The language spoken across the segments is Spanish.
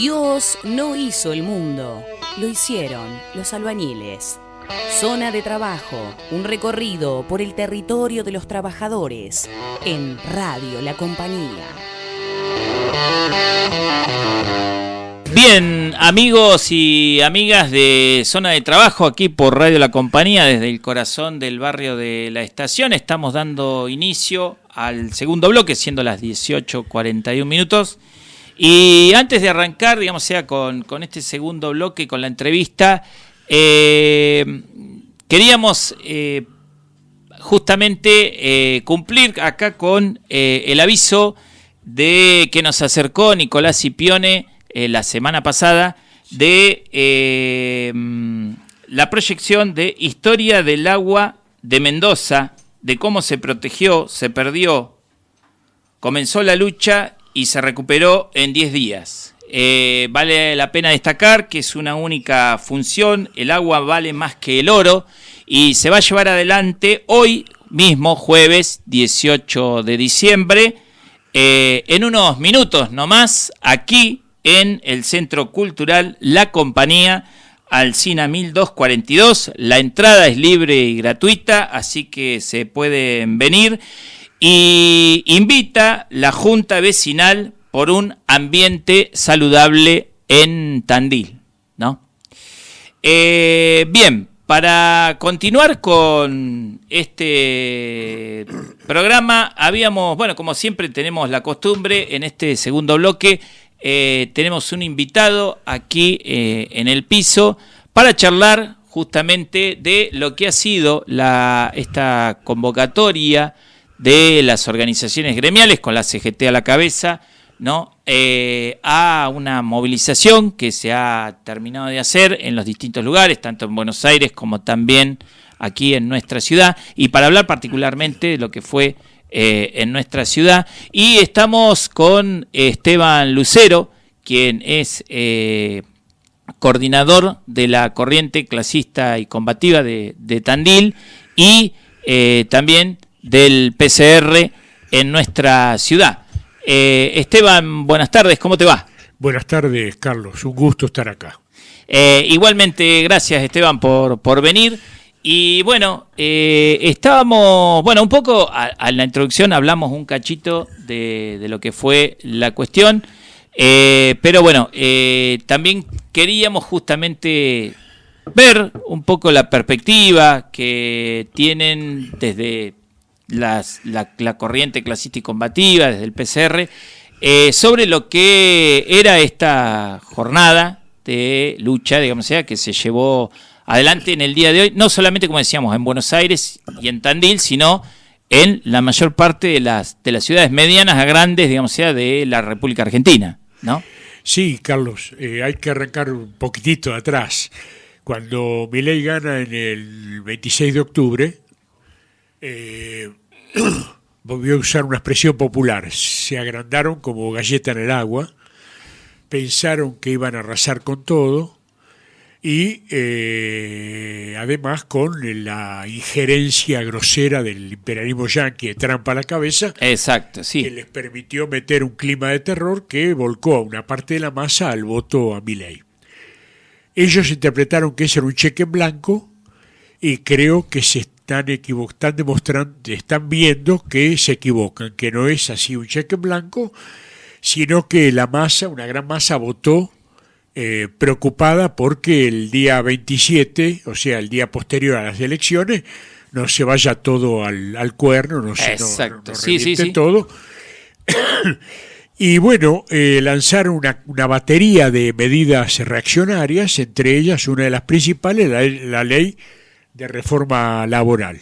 Dios no hizo el mundo, lo hicieron los albañiles. Zona de trabajo, un recorrido por el territorio de los trabajadores en Radio La Compañía. Bien, amigos y amigas de Zona de Trabajo, aquí por Radio La Compañía, desde el corazón del barrio de La Estación, estamos dando inicio al segundo bloque, siendo las 18:41 minutos. Y antes de arrancar, digamos, con este segundo bloque, con la entrevista, queríamos justamente cumplir acá con el aviso de que nos acercó Nicolás Scipione la semana pasada de la proyección de Historia del Agua de Mendoza, de cómo se protegió, se perdió, comenzó la lucha y se recuperó en 10 días. Vale la pena destacar que es una única función, el agua vale más que el oro, y se va a llevar adelante hoy mismo, jueves 18 de diciembre, en unos minutos nomás, aquí en el Centro Cultural La Compañía, Alsina 1242. La entrada es libre y gratuita, así que se pueden venir. Y invita la Junta Vecinal por un ambiente saludable en Tandil, ¿no? Bien, para continuar con este programa, como siempre tenemos la costumbre, en este segundo bloque, tenemos un invitado aquí en el piso para charlar justamente de lo que ha sido esta convocatoria de las organizaciones gremiales, con la CGT a la cabeza, ¿no? A una movilización que se ha terminado de hacer en los distintos lugares, tanto en Buenos Aires como también aquí en nuestra ciudad, y para hablar particularmente de lo que fue en nuestra ciudad. Y estamos con Esteban Lucero, quien es coordinador de la corriente clasista y combativa de Tandil, y también del PCR en nuestra ciudad. Esteban, buenas tardes, ¿cómo te va? Buenas tardes, Carlos, un gusto estar acá. Igualmente, gracias, Esteban, por venir. Y bueno, estábamos, un poco a la introducción hablamos un cachito de lo que fue la cuestión, pero bueno, también queríamos justamente ver un poco la perspectiva que tienen desde la corriente clasista y combativa, desde el PCR, sobre lo que era esta jornada de lucha, digamos, que se llevó adelante en el día de hoy, no solamente, como decíamos, en Buenos Aires y en Tandil, sino en la mayor parte de las ciudades medianas a grandes, digamos, de la República Argentina, ¿no? Sí, Carlos, hay que arrancar un poquitito atrás. Cuando Milei gana en el 26 de octubre, volvió a usar una expresión popular, se agrandaron como galleta en el agua, pensaron que iban a arrasar con todo, y además con la injerencia grosera del imperialismo yanqui de Trump a la cabeza. Exacto, sí. Que les permitió meter un clima de terror que volcó a una parte de la masa al voto a Milei. Ellos interpretaron que ese era un cheque en blanco, y creo que están viendo que se equivocan, que no es así un cheque en blanco, sino que la masa, una gran masa, votó preocupada porque el día 27, o sea, el día posterior a las elecciones, no se vaya todo al cuerno, no reviente todo. Y bueno, lanzaron una batería de medidas reaccionarias, entre ellas una de las principales, la ley de reforma laboral.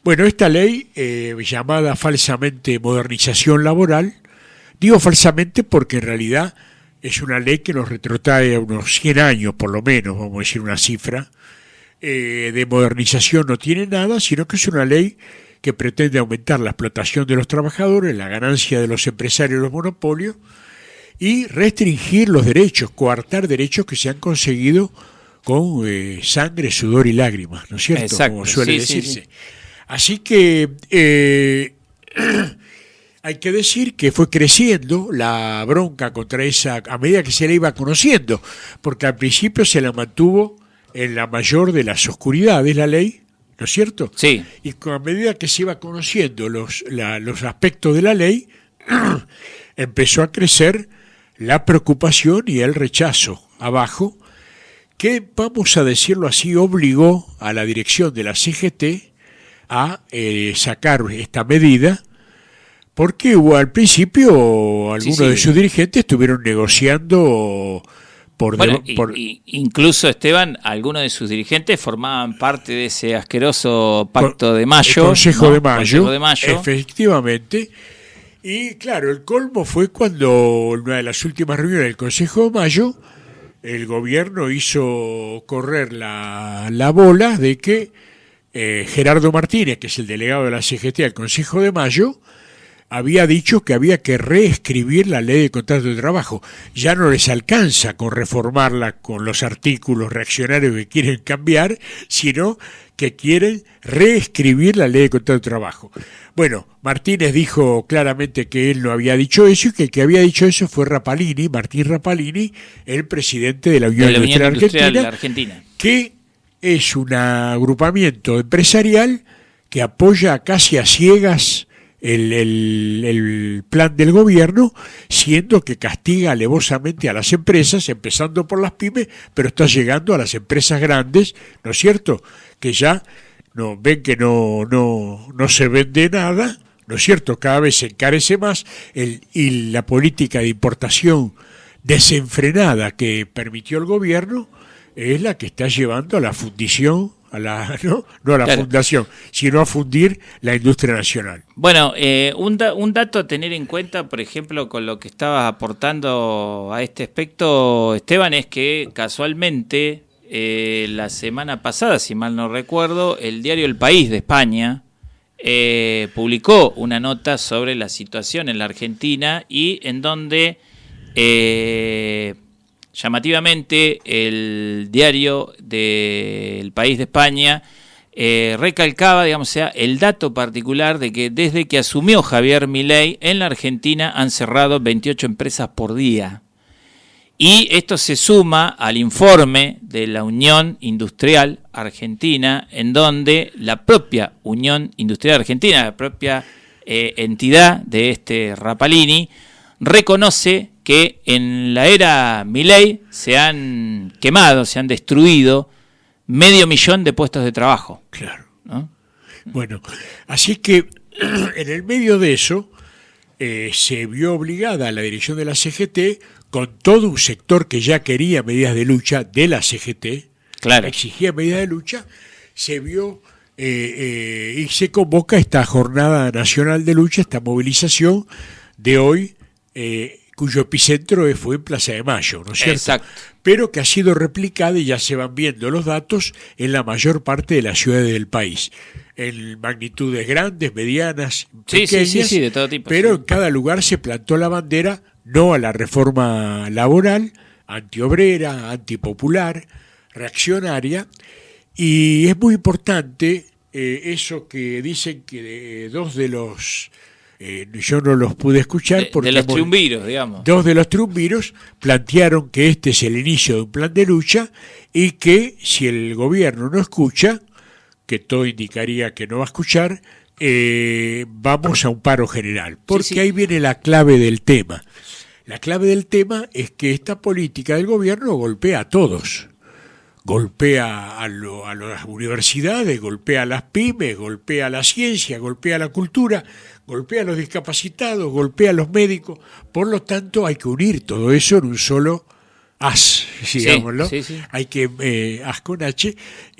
Bueno, esta ley, llamada falsamente modernización laboral, digo falsamente porque en realidad es una ley que nos retrotrae a unos 100 años, por lo menos, vamos a decir una cifra. De modernización no tiene nada, sino que es una ley que pretende aumentar la explotación de los trabajadores, la ganancia de los empresarios y los monopolios, y restringir los derechos, coartar derechos que se han conseguido con sangre, sudor y lágrimas, ¿no es cierto? Exacto, como suele decirse. Sí. Así que hay que decir que fue creciendo la bronca contra esa a medida que se la iba conociendo, porque al principio se la mantuvo en la mayor de las oscuridades la ley, ¿no es cierto? Sí. Y a medida que se iba conociendo los aspectos de la ley, empezó a crecer la preocupación y el rechazo abajo, que, vamos a decirlo así, obligó a la dirección de la CGT a sacar esta medida, porque al principio algunos de sus dirigentes estuvieron negociando incluso, Esteban, algunos de sus dirigentes formaban parte de ese asqueroso Pacto de Mayo. El Consejo de Mayo, efectivamente. Y claro, el colmo fue cuando en una de las últimas reuniones del Consejo de Mayo, el gobierno hizo correr la bola de que Gerardo Martínez, que es el delegado de la CGT al Consejo de Mayo, había dicho que había que reescribir la ley de contrato de trabajo. Ya no les alcanza con reformarla con los artículos reaccionarios que quieren cambiar, sino que quieren reescribir la ley de contrato de trabajo. Bueno, Martínez dijo claramente que él no había dicho eso y que el que había dicho eso fue Rapalini, Martín Rapalini, el presidente de la Unión Industrial Argentina, que es un agrupamiento empresarial que apoya casi a ciegas el plan del gobierno, siendo que castiga alevosamente a las empresas, empezando por las pymes, pero está llegando a las empresas grandes, ¿no es cierto?, que ya ven que no se vende nada, ¿no es cierto?, cada vez se encarece más, y la política de importación desenfrenada que permitió el gobierno es la que está llevando a la fundición, no a la fundación, sino a fundir la industria nacional. Bueno, un dato a tener en cuenta, por ejemplo, con lo que estabas aportando a este aspecto, Esteban, es que casualmente la semana pasada, si mal no recuerdo, el diario El País de España publicó una nota sobre la situación en la Argentina y en donde llamativamente el diario del País de España recalcaba, el dato particular de que desde que asumió Javier Milei en la Argentina han cerrado 28 empresas por día. Y esto se suma al informe de la Unión Industrial Argentina, en donde la propia Unión Industrial Argentina, la propia entidad de Rapalini, reconoce que en la era Milei se han quemado, se han destruido 500.000 de puestos de trabajo. Claro. ¿No? Bueno, así que en el medio de eso se vio obligada la dirección de la CGT, con todo un sector que ya quería medidas de lucha de la CGT, claro, exigía medidas de lucha, se vio y se convoca esta jornada nacional de lucha, esta movilización de hoy, cuyo epicentro fue en Plaza de Mayo, ¿no es cierto? Exacto. Pero que ha sido replicada, y ya se van viendo los datos, en la mayor parte de las ciudades del país, en magnitudes grandes, medianas, pequeñas, sí, de todo tipo. Pero sí, en cada lugar se plantó la bandera no a la reforma laboral, antiobrera, antipopular, reaccionaria, y es muy importante eso que dicen que dos de los... yo no los pude escuchar porque de los triunviros, digamos. Dos de los triunviros plantearon que este es el inicio de un plan de lucha y que si el gobierno no escucha, que todo indicaría que no va a escuchar, vamos a un paro general. Porque ahí viene la clave del tema. La clave del tema es que esta política del gobierno golpea a todos. Golpea a las universidades, golpea a las pymes, golpea a la ciencia, golpea a la cultura, golpea a los discapacitados, golpea a los médicos. Por lo tanto, hay que unir todo eso en un solo haz, digámoslo. Sí. Hay que, haz con H,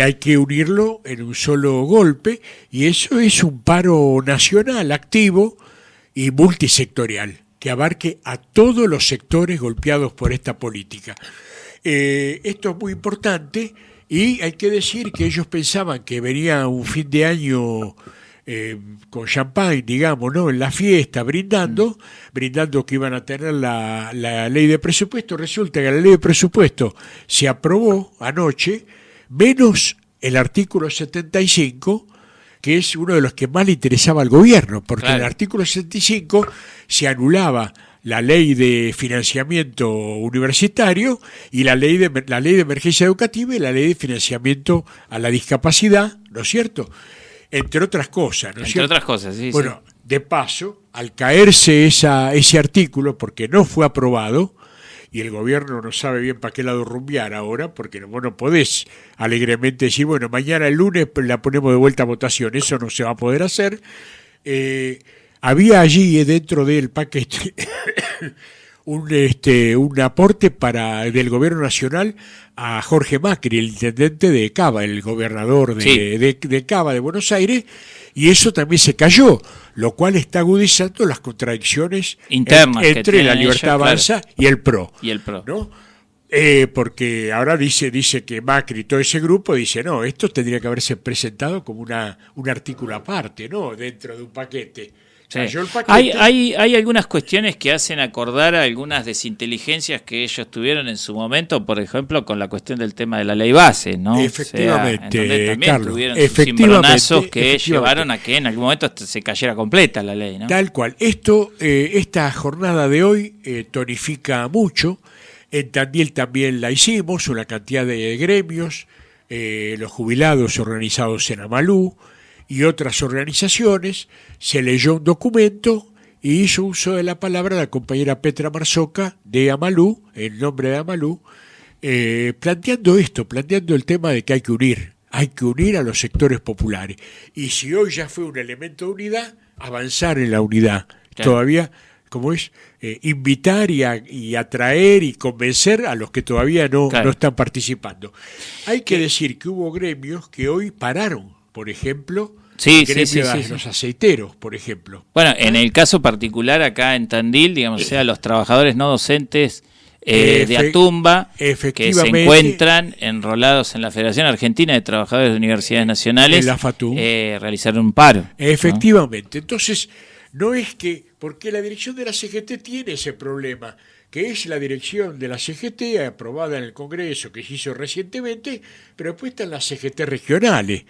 hay que unirlo en un solo golpe, y eso es un paro nacional activo y multisectorial, que abarque a todos los sectores golpeados por esta política. Esto es muy importante, y hay que decir que ellos pensaban que venía un fin de año con champagne, digamos, ¿no?, en la fiesta, brindando que iban a tener la ley de presupuesto. Resulta que la ley de presupuesto se aprobó anoche, menos el artículo 75, que es uno de los que más le interesaba al gobierno, porque Claro. en el artículo 65 se anulaba la ley de financiamiento universitario y la ley de emergencia educativa y la ley de financiamiento a la discapacidad, ¿no es cierto? Entre otras cosas, ¿no es Entre cierto? otras cosas, sí. Bueno, de paso, al caerse ese artículo, porque no fue aprobado, y el gobierno no sabe bien para qué lado rumbear ahora, porque vos no podés alegremente decir, bueno, mañana el lunes la ponemos de vuelta a votación, eso no se va a poder hacer. Había allí dentro del paquete un aporte del gobierno nacional a Jorge Macri, el intendente de Cava, el gobernador de Cava, de Buenos Aires, y eso también se cayó, lo cual está agudizando las contradicciones internas entre la Libertad Avanza y el PRO. Y el PRO. ¿No? Porque ahora dice que Macri y todo ese grupo dice, no, esto tendría que haberse presentado como un artículo aparte, ¿no? Dentro de un paquete. Sí. Cayó el paquete. Hay algunas cuestiones que hacen acordar a algunas desinteligencias que ellos tuvieron en su momento, por ejemplo, con la cuestión del tema de la ley base, ¿no? Efectivamente, o sea, en donde también Carlos, tuvieron sus cimbronazos que llevaron a que en algún momento se cayera completa la ley, ¿no? Tal cual. Esta jornada de hoy tonifica mucho. En Tandil también la hicimos, una cantidad de gremios, los jubilados organizados en Amalú y otras organizaciones. Se leyó un documento y hizo uso de la palabra la compañera Petra Marzoca de Amalú, en nombre de Amalú, planteando el tema de que hay que unir a los sectores populares. Y si hoy ya fue un elemento de unidad, avanzar en la unidad. Claro. Todavía, como es, invitar y atraer y convencer a los que todavía no están participando. Hay que decir que hubo gremios que hoy pararon, por ejemplo, de los aceiteros, por ejemplo. Bueno, en el caso particular acá en Tandil, digamos, o sea, los trabajadores no docentes de Atumba, que se encuentran enrolados en la Federación Argentina de Trabajadores de Universidades Nacionales, en la FATU, realizaron un paro. Efectivamente. ¿No? Entonces, no es que, porque la dirección de la CGT tiene ese problema, que es la dirección de la CGT aprobada en el Congreso, que se hizo recientemente, pero después están las CGT regionales,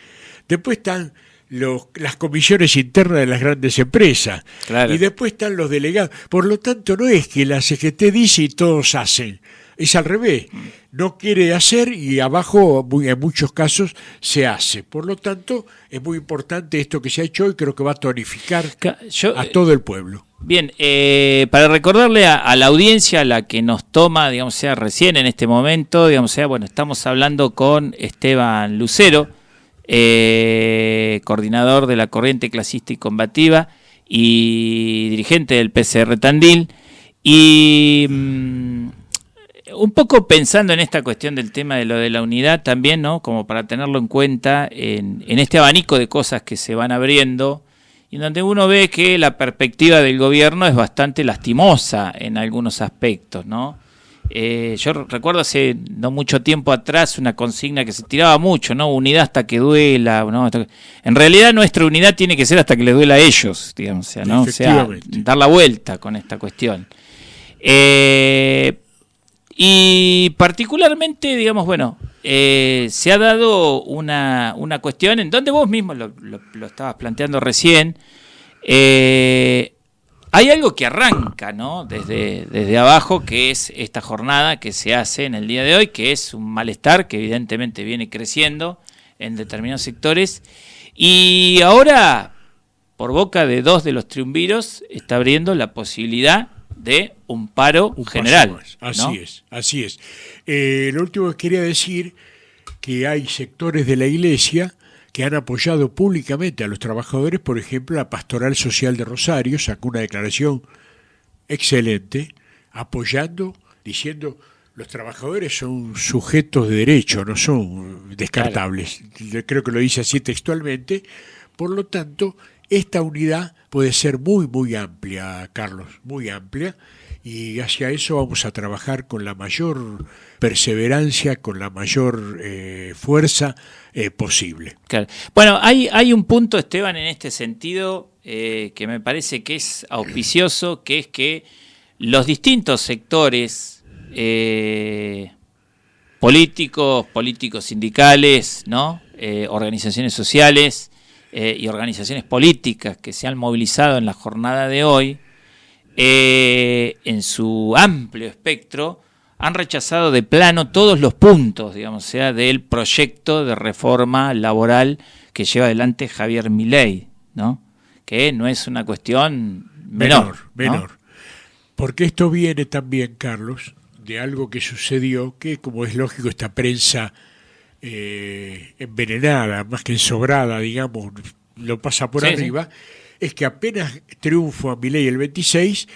después están las comisiones internas de las grandes empresas, y después están los delegados. Por lo tanto, no es que la CGT dice y todos hacen, es al revés, no quiere hacer y abajo en muchos casos se hace. Por lo tanto, es muy importante esto que se ha hecho y creo que va a tonificar a todo el pueblo. Bien, para recordarle a la audiencia, a la que nos toma, digamos, sea recién en este momento, digamos, sea, bueno, estamos hablando con Esteban Lucero, coordinador de la Corriente Clasista y Combativa y dirigente del PCR Tandil, y un poco pensando en esta cuestión del tema de lo de la unidad también, ¿no? Como para tenerlo en cuenta en este abanico de cosas que se van abriendo, y donde uno ve que la perspectiva del gobierno es bastante lastimosa en algunos aspectos, ¿no? Yo recuerdo hace no mucho tiempo atrás una consigna que se tiraba mucho, ¿no? Unidad hasta que duela, ¿no? En realidad nuestra unidad tiene que ser hasta que les duela a ellos, digamos, o sea, ¿no? O sea, dar la vuelta con esta cuestión. Y particularmente, digamos, bueno, se ha dado una cuestión en donde vos mismo lo estabas planteando recién. Hay algo que arranca, ¿no? Desde abajo, que es esta jornada que se hace en el día de hoy, que es un malestar que evidentemente viene creciendo en determinados sectores. Y ahora, por boca de dos de los triunviros, está abriendo la posibilidad de un paro general. Así es. Lo último que quería decir, que hay sectores de la Iglesia que han apoyado públicamente a los trabajadores. Por ejemplo, la Pastoral Social de Rosario sacó una declaración excelente, apoyando, diciendo, los trabajadores son sujetos de derecho, no son descartables. Claro. Creo que lo dice así textualmente. Por lo tanto, esta unidad puede ser muy, muy amplia, Carlos, muy amplia, y hacia eso vamos a trabajar con la mayor perseverancia, con la mayor fuerza posible. Claro. Bueno, hay un punto, Esteban, en este sentido que me parece que es auspicioso, que es que los distintos sectores políticos sindicales, ¿no? Organizaciones sociales, y organizaciones políticas que se han movilizado en la jornada de hoy, en su amplio espectro, han rechazado de plano todos los puntos, digamos, sea del proyecto de reforma laboral que lleva adelante Javier Milei, ¿no? Que no es una cuestión menor. ¿no? Porque esto viene también, Carlos, de algo que sucedió, que como es lógico, esta prensa envenenada, más que ensobrada, digamos, lo pasa por arriba, es que apenas triunfa Milei el 26,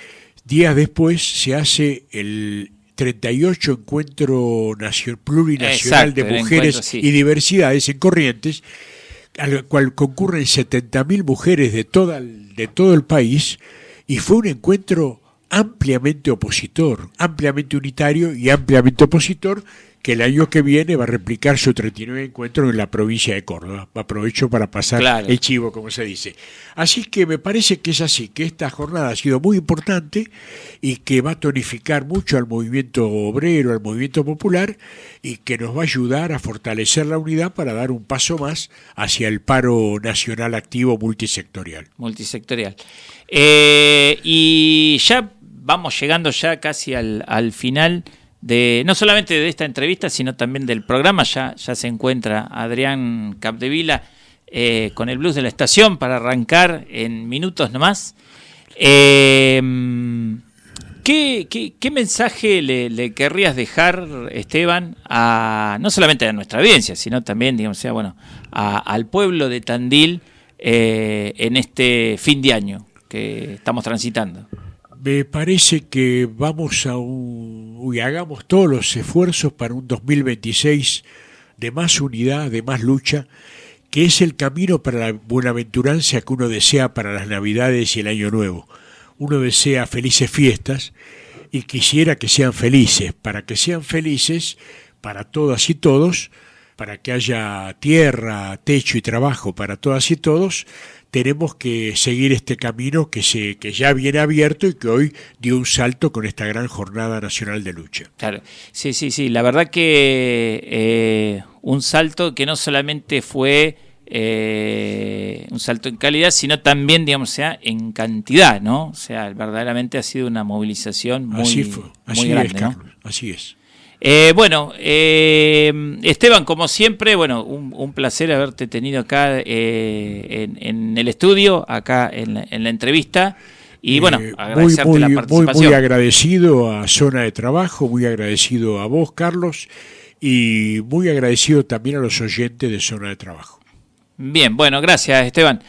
días después se hace el 38 Encuentro Plurinacional de Mujeres y Diversidades en Corrientes, al cual concurren 70.000 mujeres de todo el país, y fue un encuentro ampliamente opositor, ampliamente unitario y ampliamente opositor, que el año que viene va a replicar su 39 encuentro en la provincia de Córdoba. Aprovecho para pasar el chivo, como se dice. Así que me parece que es así, que esta jornada ha sido muy importante y que va a tonificar mucho al movimiento obrero, al movimiento popular, y que nos va a ayudar a fortalecer la unidad para dar un paso más hacia el paro nacional activo multisectorial. Y ya vamos llegando ya casi al final no solamente de esta entrevista, sino también del programa. Ya se encuentra Adrián Capdevila con el blues de la estación para arrancar en minutos nomás. ¿Qué mensaje le querrías dejar, Esteban, no solamente a nuestra audiencia, sino también, digamos, al pueblo de Tandil en este fin de año que estamos transitando? Me parece que hagamos todos los esfuerzos para un 2026 de más unidad, de más lucha, que es el camino para la buenaventurancia que uno desea para las Navidades y el Año Nuevo. Uno desea felices fiestas y quisiera que sean felices, para todas y todos, para que haya tierra, techo y trabajo para todas y todos. Tenemos que seguir este camino que ya viene abierto y que hoy dio un salto con esta gran jornada nacional de lucha. Claro, sí, la verdad que un salto que no solamente fue un salto en calidad, sino también, digamos, en cantidad, ¿no? O sea, verdaderamente ha sido una movilización muy grande, ¿no? Carlos, así es. Esteban, como siempre, un placer haberte tenido acá en el estudio, acá en la entrevista, y agradecerte la participación. Muy agradecido a Zona de Trabajo, muy agradecido a vos, Carlos, y muy agradecido también a los oyentes de Zona de Trabajo. Bien, gracias, Esteban.